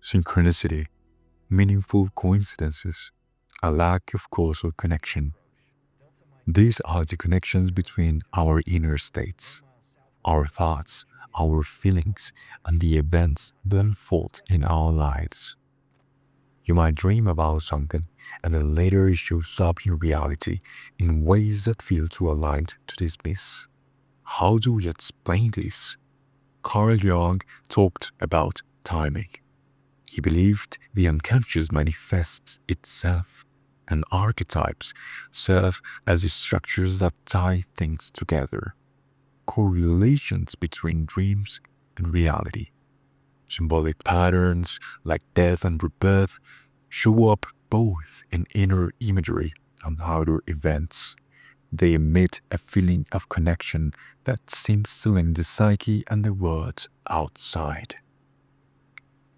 Synchronicity, meaningful coincidences, a lack of causal connection. These are the connections between our inner states, our thoughts, our feelings, and the events that unfold in our lives. You might dream about something, and then later it shows up in reality in ways that feel too aligned to dismiss. How do we explain this? Carl Jung talked about timing. He believed the unconscious manifests itself, and archetypes serve as the structures that tie things together, correlations between dreams and reality. Symbolic patterns like death and rebirth show up both in inner imagery and outer events. They emit a feeling of connection that seems to link the psyche and the world outside.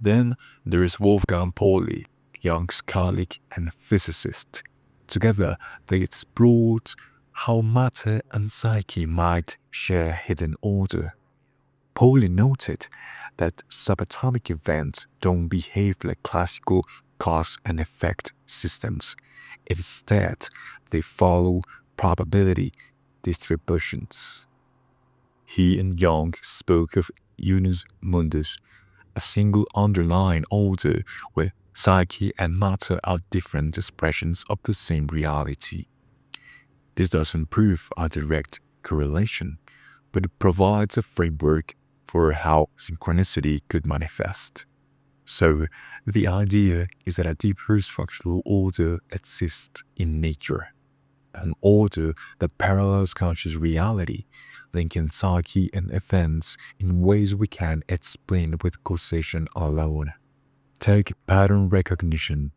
Then there is Wolfgang Pauli, Jung's colleague and physicist. Together, they explored how matter and psyche might share hidden order. Pauli noted that subatomic events don't behave like classical cause and effect systems. Instead, they follow probability distributions. He and Jung spoke of unus mundus, a single underlying order where psyche and matter are different expressions of the same reality. This doesn't prove a direct correlation, but it provides a framework for how synchronicity could manifest. So, the idea is that a deeper structural order exists in nature, an order that parallels conscious reality, linking psyche and events in ways we can't explain with causation alone. Take pattern recognition.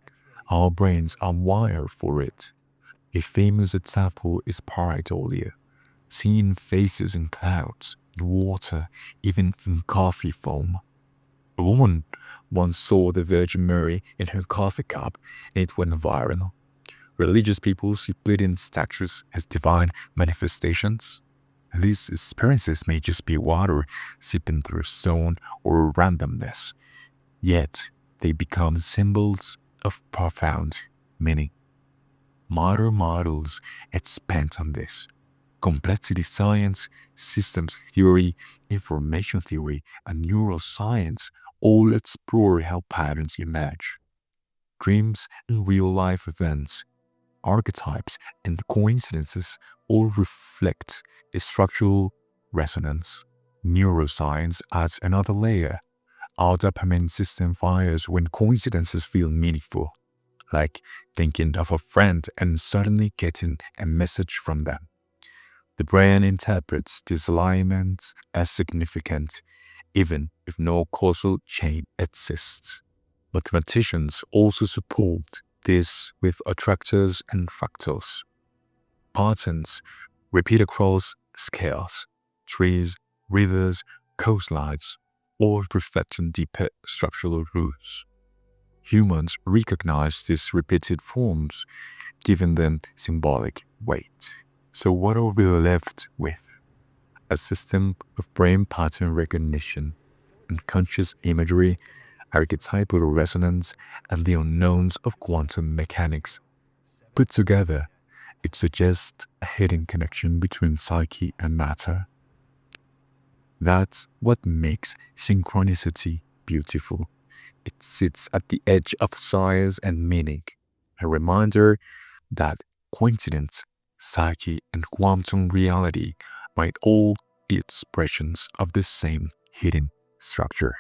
Our brains are wired for it. A famous example is pareidolia, seeing faces in clouds, in water, even in coffee foam. A woman once saw the Virgin Mary in her coffee cup and it went viral. Religious people see bleeding statues as divine manifestations. These experiences may just be water seeping through stone or randomness, yet they become symbols of profound meaning. Modern models expand on this. Complexity science, systems theory, information theory, and neuroscience all explore how patterns emerge. Dreams and real-life events, archetypes, and coincidences all reflect a structural resonance. Neuroscience adds another layer. Our dopamine system fires when coincidences feel meaningful, like thinking of a friend and suddenly getting a message from them. The brain interprets these alignments as significant, even if no causal chain exists. Mathematicians also support this with attractors and fractals. Patterns repeat across scales, trees, rivers, coastlines, all reflecting deeper structural roots. Humans recognize these repeated forms, giving them symbolic weight. So what are we left with? A system of brain pattern recognition, unconscious imagery, archetypal resonance, and the unknowns of quantum mechanics. Put together, it suggests a hidden connection between psyche and matter. That's what makes synchronicity beautiful. It sits at the edge of science and meaning, a reminder that coincidence, psyche, and quantum reality might all be expressions of the same hidden structure.